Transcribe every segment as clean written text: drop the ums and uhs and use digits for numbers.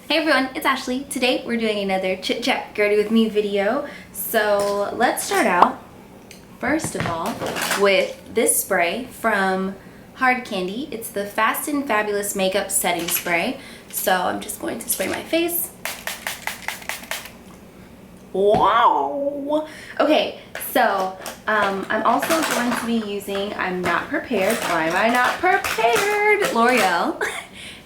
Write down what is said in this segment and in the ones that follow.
Hey everyone, it's Ashley. Today we're doing another Chit Chat Gertie with Me video. So let's start out, first of all, with this spray from Hard Candy. It's the Fast and Fabulous Makeup Setting Spray. So I'm just going to spray my face. Wow! Okay, so I'm also going to be using, I'm not prepared, why am I not prepared? L'Oreal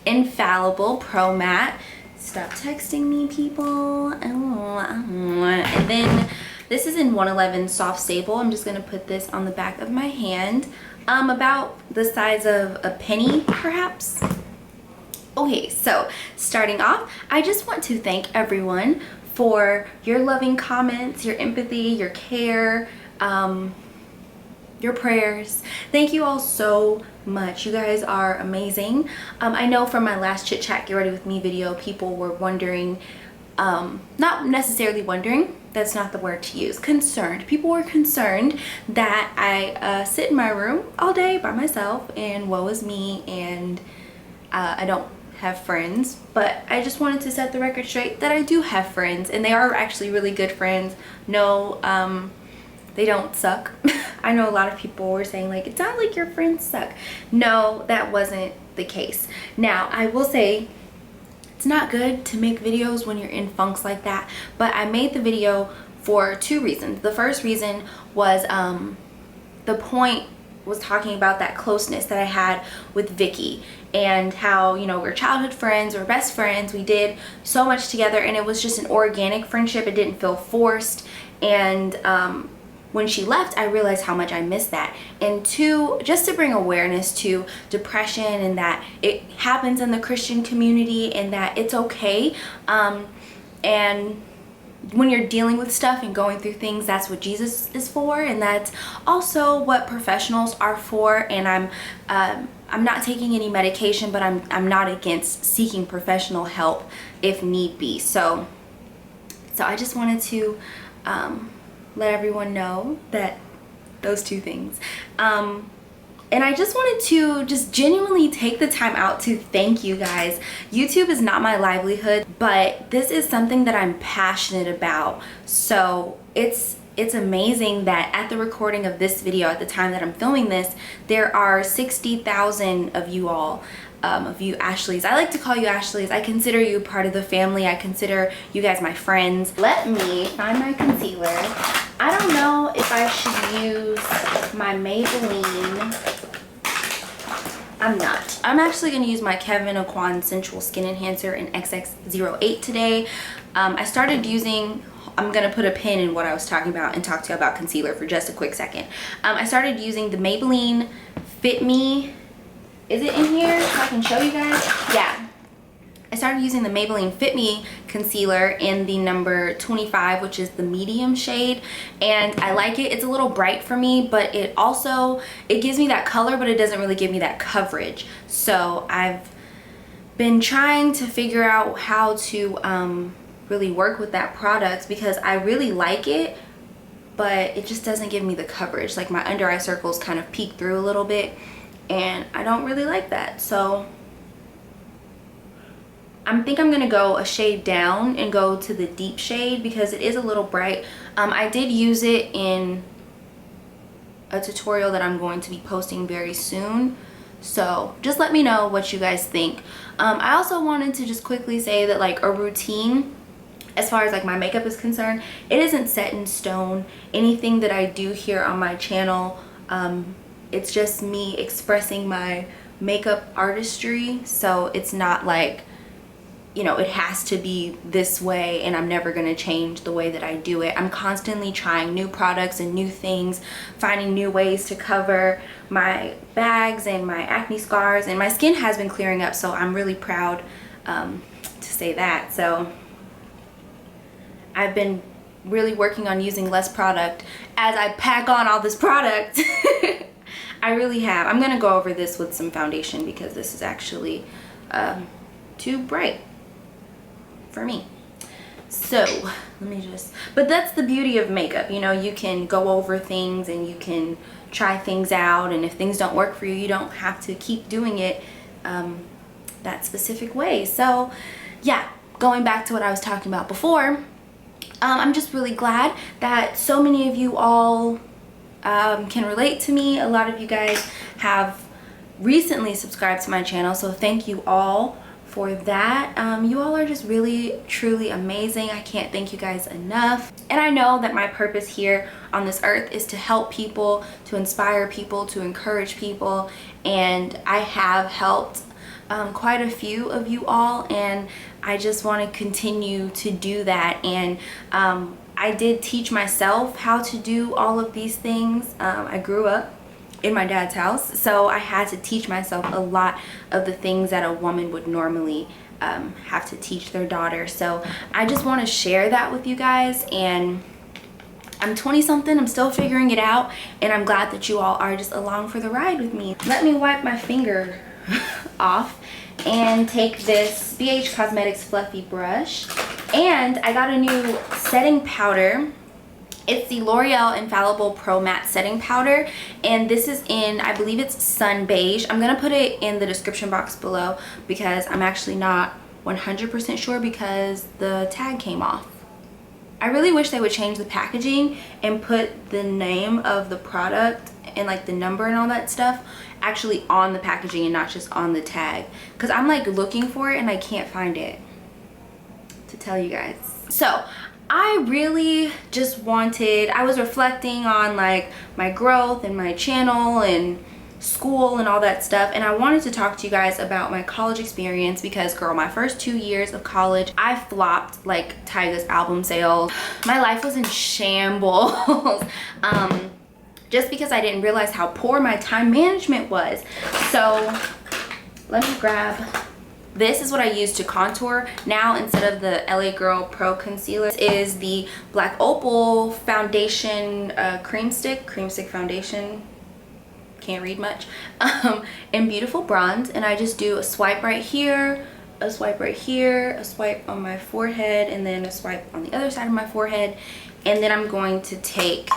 Infallible Pro Matte. Stop texting me, people. And then this is in 111 Soft Stable. I'm just gonna put this on the back of my hand, about the size of a penny, perhaps. Okay, so starting off, I just want to thank everyone for your loving comments, your empathy, your care, your prayers. Thank you all so much. You guys are amazing. I know from my last Chit Chat Get Ready With Me video, people were wondering, not necessarily wondering, that's not the word to use, concerned. People were concerned that I sit in my room all day by myself and woe is me, and I don't have friends. But I just wanted to set the record straight that I do have friends, and they are actually really good friends. No, they don't suck. I know a lot of people were saying like, it sounds like your friends suck. No, that wasn't the case. Now, I will say it's not good to make videos when you're in funks like that, but I made the video for two reasons. The first reason was the point was talking about that closeness that I had with Vicky and how, you know, we're childhood friends, we're best friends, we did so much together, and it was just an organic friendship. It didn't feel forced, and when she left, I realized how much I missed that. And two, just to bring awareness to depression and that it happens in the Christian community and that it's okay. And when you're dealing with stuff and going through things, that's what Jesus is for, and that's also what professionals are for. And I'm not taking any medication, but I'm not against seeking professional help if need be. So I just wanted to let everyone know that those two things. And I just wanted to just genuinely take the time out to thank you guys. YouTube is not my livelihood, but this is something that I'm passionate about. So it's amazing that at the recording of this video, at the time that I'm filming this, there are 60,000 of you all, of you Ashleys. I like to call you Ashleys. I consider you part of the family. I consider you guys my friends. Let me find my concealer. I don't know if I should use my Maybelline. I'm not. I'm actually going to use my Kevin Aucoin Sensual Skin Enhancer in XX08 today. I started using, I'm going to put a pin in what I was talking about and talk to you about concealer for just a quick second. I started using the Maybelline Fit Me. Is it in here so I can show you guys? Yeah. I started using the Maybelline Fit Me concealer in the number 25, which is the medium shade, and I like it. It's a little bright for me, but it gives me that color, but it doesn't really give me that coverage. So I've been trying to figure out how to really work with that product, because I really like it, but it just doesn't give me the coverage. Like, my under eye circles kind of peek through a little bit, and I don't really like that. So I think I'm gonna go a shade down and go to the deep shade because it is a little bright. I did use it in a tutorial that I'm going to be posting very soon, so just let me know what you guys think. I also wanted to just quickly say that, like, a routine as far as like my makeup is concerned, it isn't set in stone. Anything that I do here on my channel, it's just me expressing my makeup artistry, so it's not like, you know, it has to be this way and I'm never gonna change the way that I do it. I'm constantly trying new products and new things, finding new ways to cover my bags and my acne scars, and my skin has been clearing up, so I'm really proud to say that. So I've been really working on using less product as I pack on all this product. I really have. I'm gonna go over this with some foundation because this is actually too bright for me. So let me just, but that's the beauty of makeup, you know, you can go over things and you can try things out, and if things don't work for you, you don't have to keep doing it that specific way. So yeah, going back to what I was talking about before, I'm just really glad that so many of you all can relate to me. A lot of you guys have recently subscribed to my channel, so thank you all for that. You all are just really truly amazing. I can't thank you guys enough. And I know that my purpose here on this earth is to help people, to inspire people, to encourage people, and I have helped quite a few of you all, and I just want to continue to do that. And I did teach myself how to do all of these things. I grew up in my dad's house, so I had to teach myself a lot of the things that a woman would normally have to teach their daughter. So I just want to share that with you guys. And I'm 20 something, I'm still figuring it out, and I'm glad that you all are just along for the ride with me. Let me wipe my finger off and take this BH Cosmetics fluffy brush, and I got a new setting powder. It's the L'Oreal Infallible Pro Matte Setting Powder, and this is in, I believe it's Sun Beige. I'm gonna put it in the description box below because I'm actually not 100% sure because the tag came off. I really wish they would change the packaging and put the name of the product and like the number and all that stuff actually on the packaging and not just on the tag, because I'm like looking for it and I can't find it to tell you guys. So I really just wanted, I was reflecting on like my growth and my channel and school and all that stuff, and I wanted to talk to you guys about my college experience because girl, my first 2 years of college I flopped like Tyga's album sales. My life was in shambles just because I didn't realize how poor my time management was. So let me grab, this is what I use to contour now instead of the LA Girl Pro Concealer. This is the Black Opal Foundation cream stick foundation. Can't read much. In Beautiful Bronze, and I just do a swipe right here, a swipe right here, a swipe on my forehead, and then a swipe on the other side of my forehead. And then I'm going to take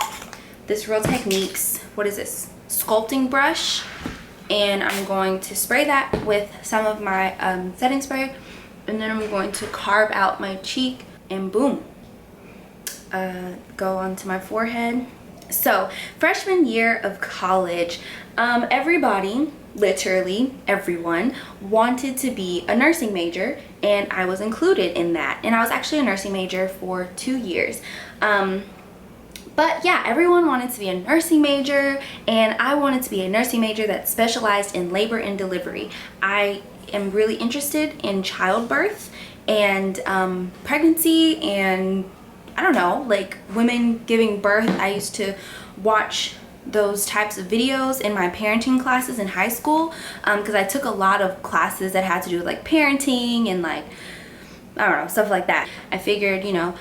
this Real Techniques, what is this, sculpting brush, and I'm going to spray that with some of my setting spray, and then I'm going to carve out my cheek, and boom, go onto my forehead. So freshman year of college, everybody, literally everyone, wanted to be a nursing major, and I was included in that. And I was actually a nursing major for 2 years. But yeah, everyone wanted to be a nursing major, and I wanted to be a nursing major that specialized in labor and delivery. I am really interested in childbirth and pregnancy, and I don't know, like women giving birth. I used to watch those types of videos in my parenting classes in high school because I took a lot of classes that had to do with like parenting and like, I don't know, stuff like that. I figured, you know,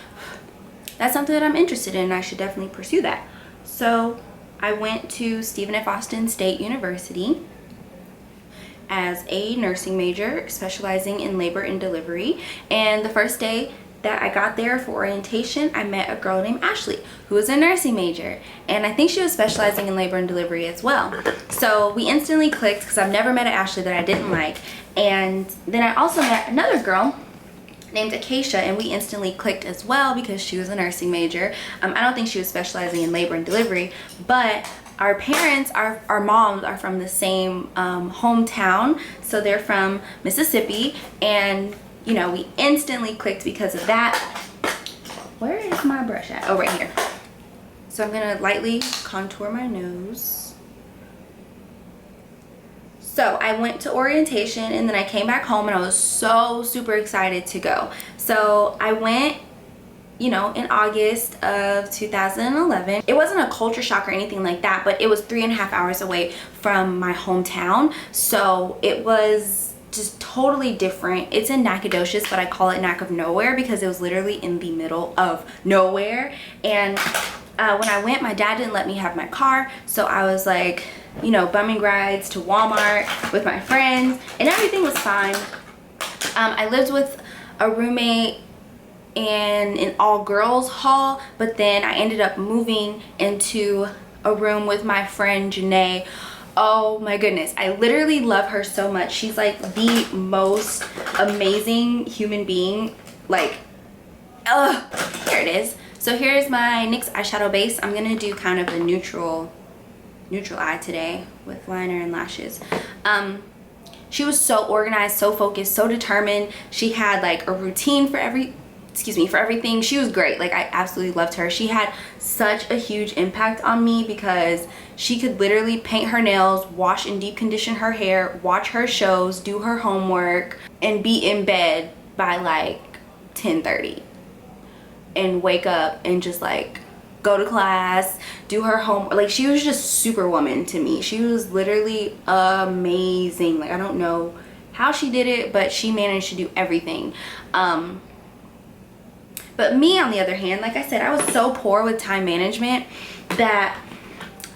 that's something that I'm interested in and I should definitely pursue that. So I went to Stephen F. Austin State University as a nursing major specializing in labor and delivery, and the first day that I got there for orientation, I met a girl named Ashley who was a nursing major, and I think she was specializing in labor and delivery as well. So we instantly clicked because I've never met an Ashley that I didn't like. And then I also met another girl named Acacia, and we instantly clicked as well because she was a nursing major. I don't think she was specializing in labor and delivery, but our parents, our moms are from the same hometown, so they're from Mississippi, and you know, we instantly clicked because of that. Where is my brush at? Oh, right here. So I'm gonna lightly contour my nose. So I went to orientation, and then I came back home, and I was so super excited to go. So I went, you know, in August of 2011. It wasn't a culture shock or anything like that, but it was 3.5 hours away from my hometown. So it was just totally different. It's in Nacogdoches, but I call it Knack of Nowhere because it was literally in the middle of nowhere. And when I went, my dad didn't let me have my car, so I was like, you know, bumming rides to Walmart with my friends, and everything was fine. I lived with a roommate in an all-girls hall, but then I ended up moving into a room with my friend Janae. Oh my goodness, I literally love her so much. She's like the most amazing human being Like, here it is. So here's my NYX eyeshadow base. I'm gonna do kind of a neutral eye today with liner and lashes. She was so organized, so focused, so determined. She had like a routine for everything. She was great. Like, I absolutely loved her. She had such a huge impact on me because she could literally paint her nails, wash and deep condition her hair, watch her shows, do her homework, and be in bed by like 10:30 and wake up and just like go to class, do her home. Like, she was just superwoman to me. She was literally amazing. Like, I don't know how she did it, but she managed to do everything. But me, on the other hand, like I said, I was so poor with time management that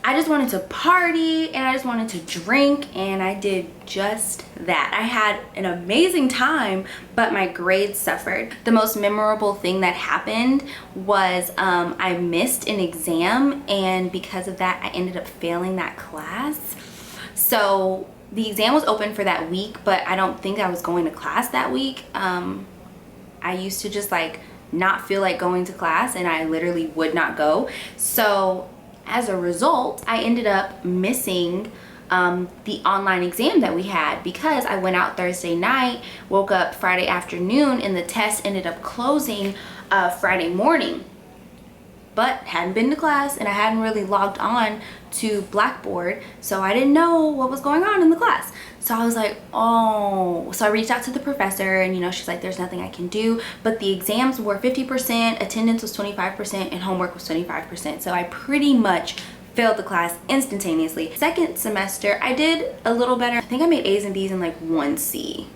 I just wanted to party and I just wanted to drink, and I did just that. I had an amazing time, but my grades suffered. The most memorable thing that happened was I missed an exam, and because of that, I ended up failing that class. So the exam was open for that week, but I don't think I was going to class that week. I used to just like not feel like going to class, and I literally would not go. So as a result, I ended up missing the online exam that we had because I went out Thursday night, woke up Friday afternoon, and the test ended up closing Friday morning. But hadn't been to class, and I hadn't really logged on to Blackboard, so I didn't know what was going on in the class. So I was like, oh. So I reached out to the professor, and you know, she's like, there's nothing I can do. But the exams were 50%, attendance was 25%, and homework was 25%. So I pretty much failed the class instantaneously. Second semester, I did a little better. I think I made A's and B's and like 1 C.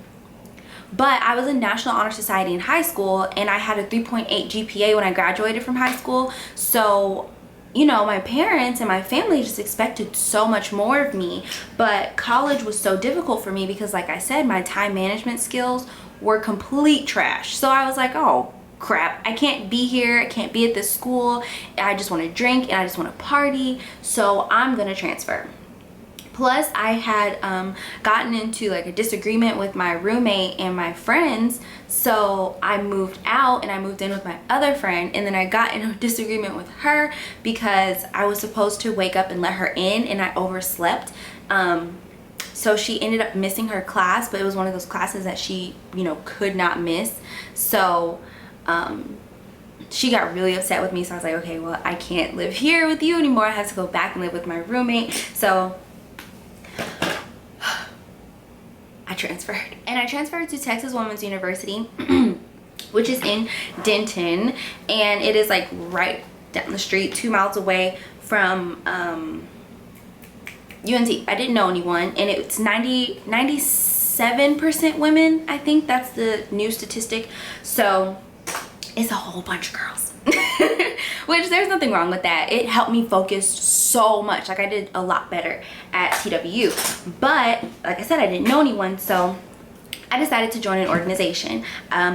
But I was in National Honor Society in high school, and I had a 3.8 GPA when I graduated from high school. So, you know, my parents and my family just expected so much more of me. But college was so difficult for me because, like I said, my time management skills were complete trash. So I was like, oh crap, I can't be here, I can't be at this school, I just want to drink and I just want to party, so I'm gonna transfer. Plus, I had gotten into like a disagreement with my roommate and my friends, so I moved out and I moved in with my other friend, and then I got in a disagreement with her because I was supposed to wake up and let her in, and I overslept. So she ended up missing her class, but it was one of those classes that she, you know, could not miss. So she got really upset with me, so I was like, okay, well, I can't live here with you anymore. I have to go back and live with my roommate. So I transferred. And I transferred to Texas Women's University, which is in Denton, and it is like right down the street, 2 miles away from UNT. I didn't know anyone, and it's 97% women. I think that's the new statistic. So it's a whole bunch of girls. Which there's nothing wrong with that. It helped me focus so much. Like, I did a lot better at TWU. But like I said, I didn't know anyone, so I decided to join an organization.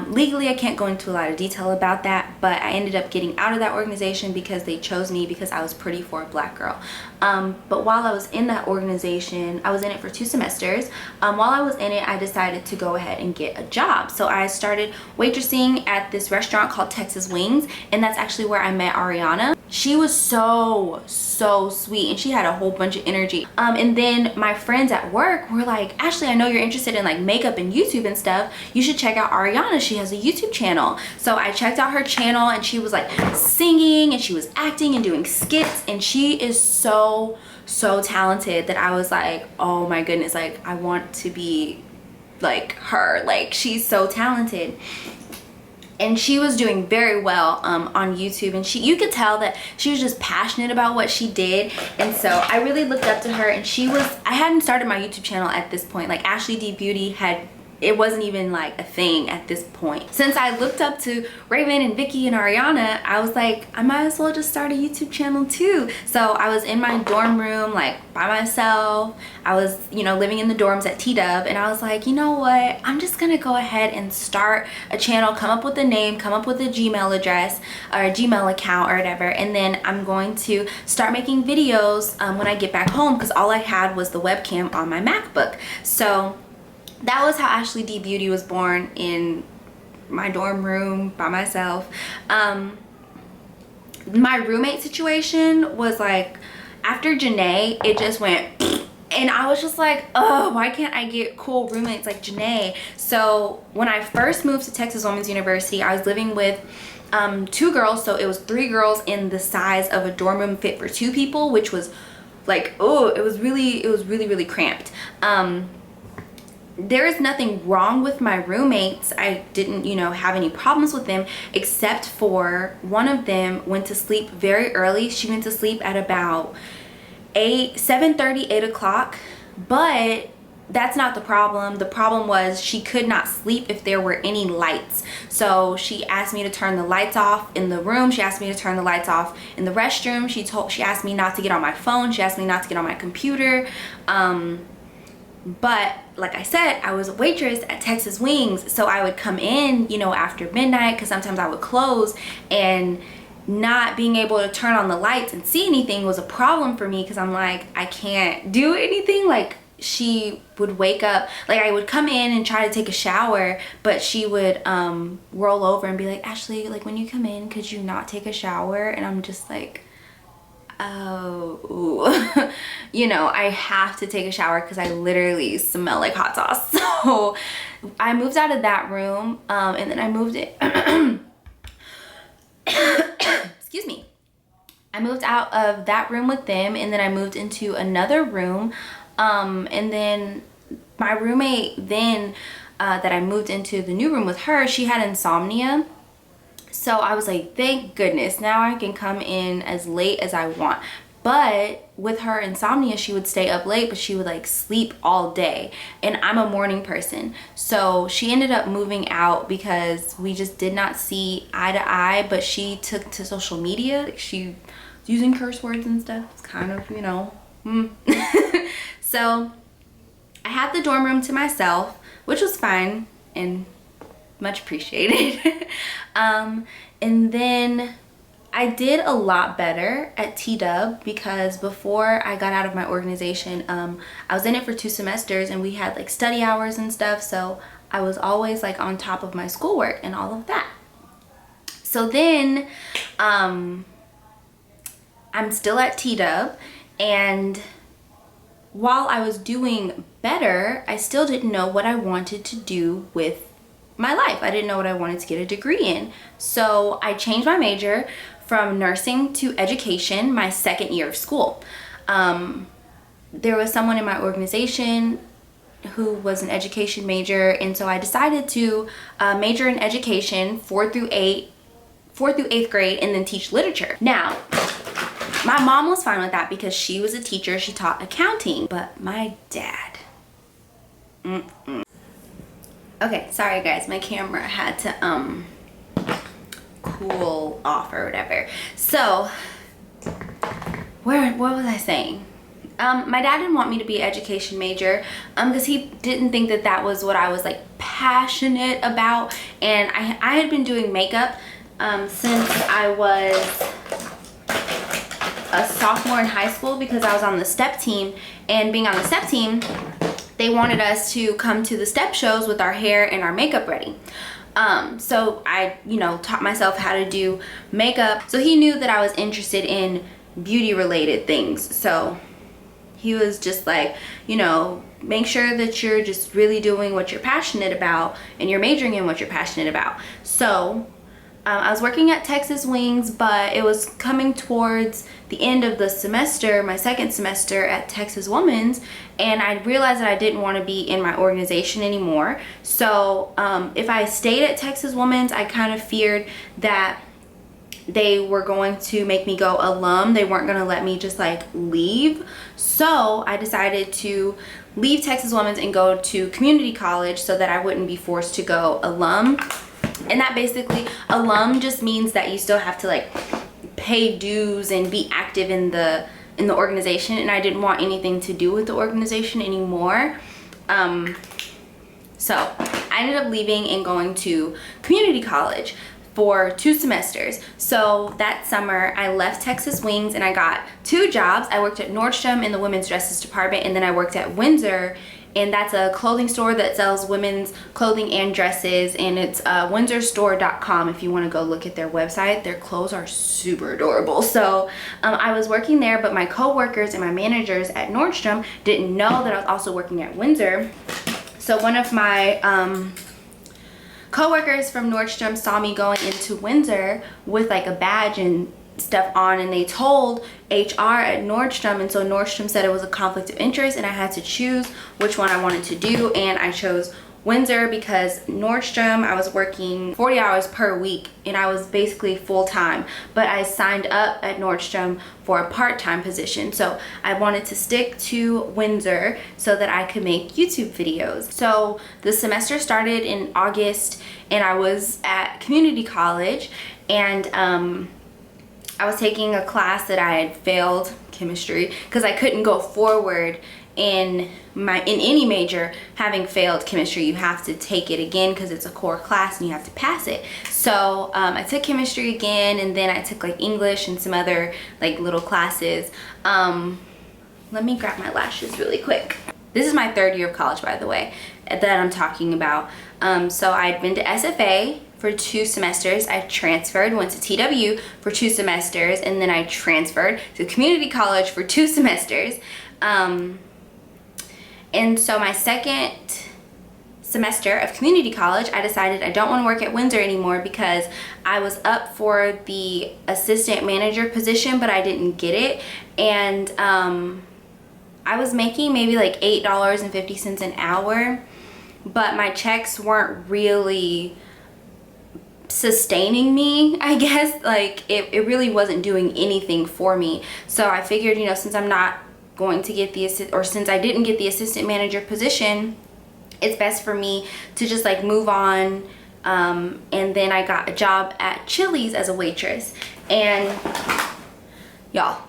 Legally, I can't go into a lot of detail about that, but I ended up getting out of that organization because they chose me because I was pretty for a black girl. But while I was in that organization, I was in it for 2 semesters. While I was in it, I decided to go ahead and get a job. So I started waitressing at this restaurant called Texas Wings, and that's actually where I met Ariana. She was so sweet, and she had a whole bunch of energy. And then my friends at work were like, Ashley, I know you're interested in like makeup and YouTube and stuff. You should check out Ariana. She has a YouTube channel. So I checked out her channel, and she was like singing, and she was acting and doing skits, and she is so talented that I was like, oh my goodness, like I want to be like her. Like, she's so talented. And she was doing very well on YouTube, and you could tell that she was just passionate about what she did. And so I really looked up to her, and I hadn't started my YouTube channel at this point. Like, Ashley D Beauty it wasn't even like a thing at this point. Since I looked up to Raven and Vicky and Ariana, I was like, I might as well just start a YouTube channel too. So I was in my dorm room, like by myself. I was, you know, living in the dorms at T-Dub, and I was like, you know what? I'm just gonna go ahead and start a channel, come up with a name, come up with a Gmail address or a Gmail account or whatever, and then I'm going to start making videos when I get back home, because all I had was the webcam on my MacBook. So that was how Ashley D Beauty was born in my dorm room by myself. My roommate situation was like, after Janae, it just went, and I was just like, oh, why can't I get cool roommates like Janae? So when I first moved to Texas Women's University, I was living with 2 girls, so it was 3 girls in the size of a dorm room fit for 2 people, which was like, oh, it was really cramped. There is nothing wrong with my roommates. I didn't, you know, have any problems with them, except for one of them went to sleep very early. She went to sleep at about 7:30, 8 o'clock, but that's not the problem. The problem was she could not sleep if there were any lights. So she asked me to turn the lights off in the room. She asked me to turn the lights off in the restroom. She asked me not to get on my phone. She asked me not to get on my computer. But like I said, I was a waitress at Texas Wings, so I would come in, you know, after midnight, because sometimes I would close, and not being able to turn on the lights and see anything was a problem for me, because I'm like, I can't do anything. Like, she would wake up, like I would come in and try to take a shower, but she would roll over and be like, Ashley, like when you come in, could you not take a shower? And I'm just like, oh, you know, I have to take a shower because I literally smell like hot sauce. So I moved out of that room, and then I moved it excuse me, I moved out of that room with them, and then I moved into another room, and then my roommate then that I moved into the new room with her, she had insomnia. So I was like, thank goodness, now I can come in as late as I want. But with her insomnia, she would stay up late, but she would like sleep all day. And I'm a morning person. So she ended up moving out because we just did not see eye to eye, but she took to social media. She was using curse words and stuff. It's kind of, you know. So I had the dorm room to myself, which was fine and much appreciated. And then I did a lot better at T-Dub, because before I got out of my organization, I was in it for 2 semesters, and we had like study hours and stuff, so I was always like on top of my schoolwork and all of that. So then I'm still at T-Dub, and while I was doing better, I still didn't know what I wanted to do with my life. I didn't know what I wanted to get a degree in. So I changed my major from nursing to education my 2nd year of school. There was someone in my organization who was an education major, and so I decided to major in education 4th through 8th grade, and then teach literature. Now, my mom was fine with that because she was a teacher, she taught accounting, but my dad, Okay, sorry guys, my camera had to cool off or whatever. So, what was I saying? My dad didn't want me to be an education major because he didn't think that that was what I was like passionate about. And I had been doing makeup since I was a sophomore in high school, because I was on the step team, and being on the step team, they wanted us to come to the step shows with our hair and our makeup ready. So I, you know, taught myself how to do makeup. So he knew that I was interested in beauty related things. So he was just like, you know, make sure that you're just really doing what you're passionate about and you're majoring in what you're passionate about. So I was working at Texas Wings, but it was coming towards the end of the semester, my 2nd semester at Texas Women's, and I realized that I didn't want to be in my organization anymore. So if I stayed at Texas Women's, I kind of feared that they were going to make me go alum. They weren't going to let me just like leave. So I decided to leave Texas Women's and go to community college so that I wouldn't be forced to go alum. And that basically, alum just means that you still have to like pay dues and be active in the organization, and I didn't want anything to do with the organization anymore. So I ended up leaving and going to community college for 2 semesters. So that summer I left Texas Wings and I got 2 jobs. I worked at Nordstrom in the women's dresses department, and then I worked at Windsor and that's a clothing store that sells women's clothing and dresses, and it's windsorstore.com if you want to go look at their website. Their clothes are super adorable. So I was working there, but my co-workers and my managers at Nordstrom didn't know that I was also working at Windsor. So one of my co-workers from Nordstrom saw me going into Windsor with like a badge and stuff on, and they told HR at Nordstrom, and so Nordstrom said it was a conflict of interest and I had to choose which one I wanted to do, and I chose Windsor because Nordstrom I was working 40 hours per week and I was basically full-time, but I signed up at Nordstrom for a part-time position, so I wanted to stick to Windsor so that I could make YouTube videos. So the semester started in August and I was at community college, and I was taking a class that I had failed, chemistry, because I couldn't go forward in any major having failed chemistry. You have to take it again because it's a core class and you have to pass it. So I took chemistry again, and then I took like English and some other like little classes. Let me grab my lashes really quick. This is my 3rd year of college, by the way, that I'm talking about. So I'd been to SFA for 2 semesters. I transferred, went to TW for 2 semesters, and then I transferred to community college for 2 semesters. And so my 2nd semester of community college, I decided I don't want to work at Windsor anymore because I was up for the assistant manager position, but I didn't get it. And I was making maybe like $8.50 an hour, but my checks weren't really sustaining me, I guess. Like it really wasn't doing anything for me. So I figured, you know, since I'm not going to get the since I didn't get the assistant manager position, it's best for me to just like move on. And then I got a job at Chili's as a waitress, and y'all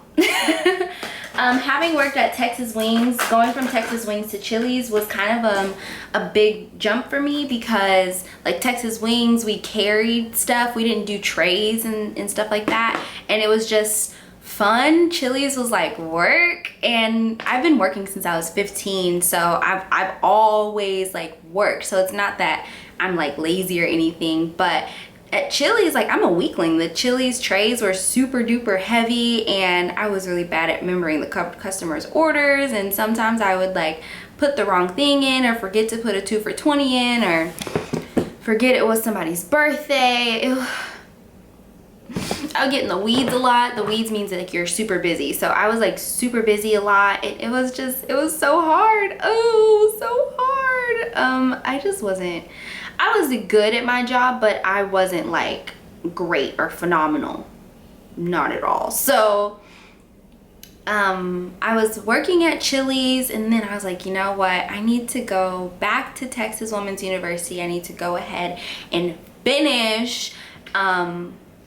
having worked at Texas Wings, going from Texas Wings to Chili's was kind of a big jump for me, because like Texas Wings, we carried stuff, we didn't do trays and stuff like that, and it was just fun. Chili's was like work, and I've been working since I was 15, so I've always like worked, so it's not that I'm like lazy or anything. But at Chili's, like, I'm a weakling. The Chili's trays were super duper heavy, and I was really bad at remembering the customers' orders, and sometimes I would like put the wrong thing in, or forget to put a 2 for $20 in, or forget it was somebody's birthday. I would get in the weeds a lot. The weeds means that like you're super busy. So I was like super busy a lot. It was so hard. Oh, so hard. I was good at my job, but I wasn't like great or phenomenal. Not at all. So I was working at Chili's, and then I was like, you know what? I need to go back to Texas Women's University. I need to go ahead and finish.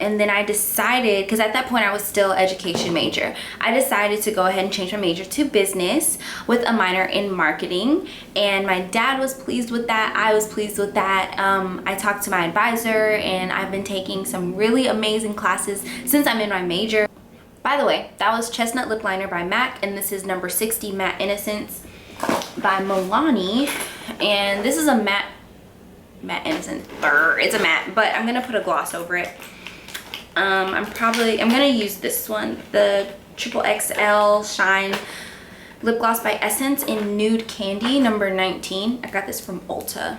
And then I decided, because at that point I was still education major, I decided to go ahead and change my major to business with a minor in marketing. And my dad was pleased with that. I was pleased with that. I talked to my advisor, and I've been taking some really amazing classes since I'm in my major. By the way, that was Chestnut Lip Liner by MAC, and this is number 60 Matte Innocence by Milani. And this is a matte Innocence. It's a matte, but I'm gonna put a gloss over it. I'm gonna use this one, the XXL Shine Lip Gloss by Essence in Nude Candy, number 19. I got this from Ulta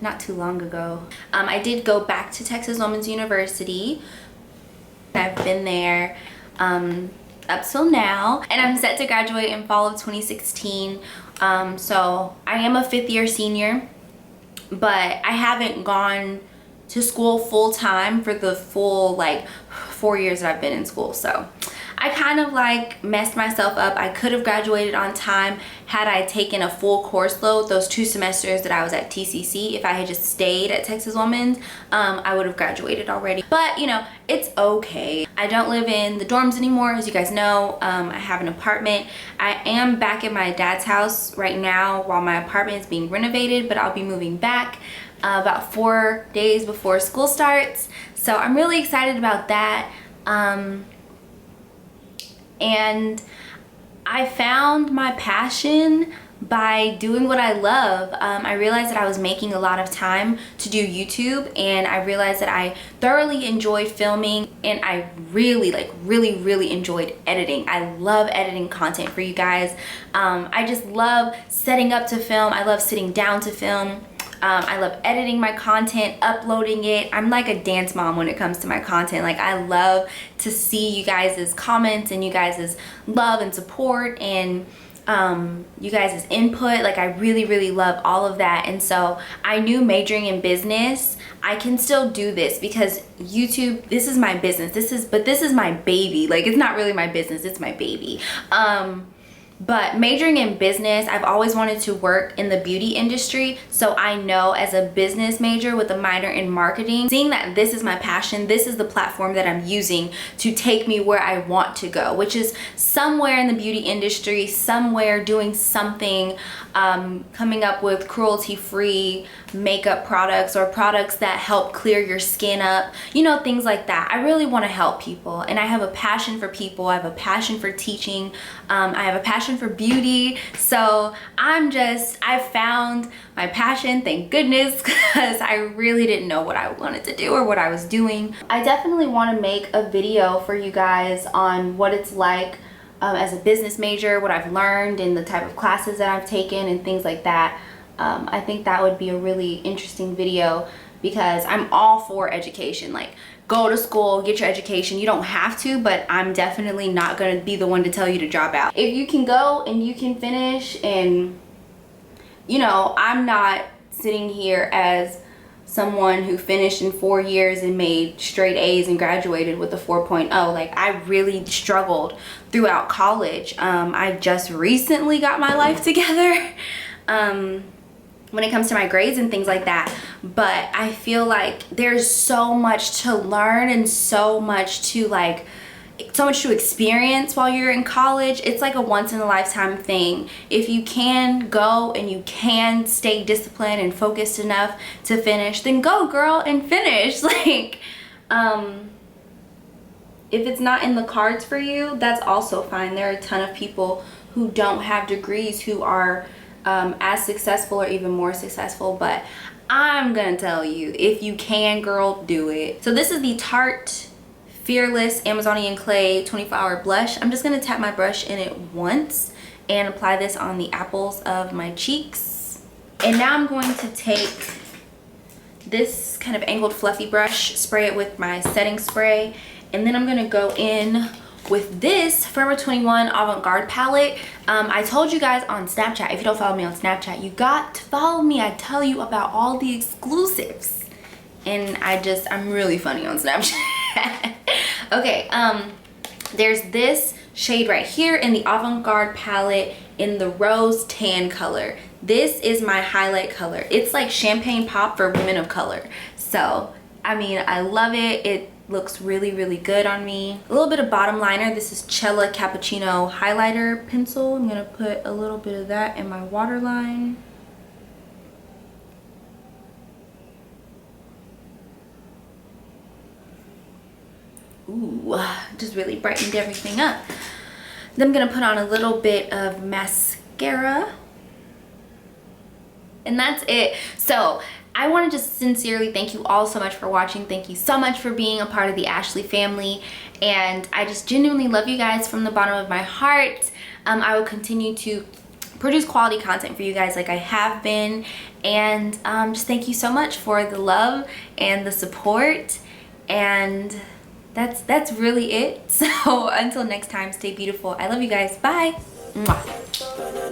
not too long ago. I did go back to Texas Women's University. I've been there up till now, and I'm set to graduate in fall of 2016. So I am a 5th year senior, but I haven't gone to school full-time for the full like 4 years that I've been in school. So I kind of like messed myself up. I could have graduated on time had I taken a full course load those 2 semesters that I was at TCC. If I had just stayed at Texas Women's, I would have graduated already. But you know, it's okay. I don't live in the dorms anymore, as you guys know. I have an apartment. I am back at my dad's house right now while my apartment is being renovated, but I'll be moving back about 4 days before school starts. So I'm really excited about that. And I found my passion by doing what I love. I realized that I was making a lot of time to do YouTube, and I realized that I thoroughly enjoyed filming, and I really really enjoyed editing. I love editing content for you guys. I just love setting up to film. I love sitting down to film. I love editing my content, uploading it. I'm like a dance mom when it comes to my content. Like, I love to see you guys' comments and you guys' love and support and you guys' input. Like, I really love all of that. And so I knew majoring in business, I can still do this because YouTube, this is my business. This is my baby. Like, it's not really my business, it's my baby. But majoring in business, I've always wanted to work in the beauty industry. So I know as a business major with a minor in marketing, seeing that this is my passion, this is the platform that I'm using to take me where I want to go, which is somewhere in the beauty industry, somewhere doing something, coming up with cruelty-free makeup products or products that help clear your skin up, you know, things like that. I really want to help people, and I have a passion for people. I have a passion for teaching. I have a passion for beauty. So I found my passion, thank goodness, because I really didn't know what I wanted to do or what I was doing. I definitely want to make a video for you guys on what it's like as a business major, what I've learned and the type of classes that I've taken and things like that. I think that would be a really interesting video because I'm all for education. Like, go to school, get your education. You don't have to, but I'm definitely not going to be the one to tell you to drop out. If you can go and you can finish, and you know, I'm not sitting here as someone who finished in 4 years and made straight A's and graduated with a 4.0. Like, I really struggled throughout college. I just recently got my life together when it comes to my grades and things like that. But I feel like there's so much to learn and so much to experience while you're in college. It's like a once in a lifetime thing. If you can go and you can stay disciplined and focused enough to finish, then go, girl, and finish. Like, if it's not in the cards for you, that's also fine. There are a ton of people who don't have degrees who are as successful or even more successful, but I'm gonna tell you, if you can, girl, do it. So this is the Tarte Fearless Amazonian Clay 24-hour blush. I'm just gonna tap my brush in it once and apply this on the apples of my cheeks. And now I'm going to take this kind of angled fluffy brush, spray it with my setting spray, and then I'm gonna go in with this Forever 21 Avant-Garde palette. I told you guys on Snapchat, if you don't follow me on Snapchat, you got to follow me. I tell you about all the exclusives. And I'm really funny on Snapchat. Okay, there's this shade right here in the Avant-Garde palette in the rose tan color. This is my highlight color. It's like champagne pop for women of color. So, I mean, I love it. It looks really good on me. A little bit of bottom liner. This is Cella Cappuccino highlighter pencil. I'm gonna put a little bit of that in my waterline. Ooh, just really brightened everything up. Then I'm gonna put on a little bit of mascara. And that's it. So I want to just sincerely thank you all so much for watching. Thank you so much for being a part of the Ashley family. And I just genuinely love you guys from the bottom of my heart. I will continue to produce quality content for you guys like I have been. And just thank you so much for the love and the support. And that's really it. So until next time, stay beautiful. I love you guys. Bye. Mwah.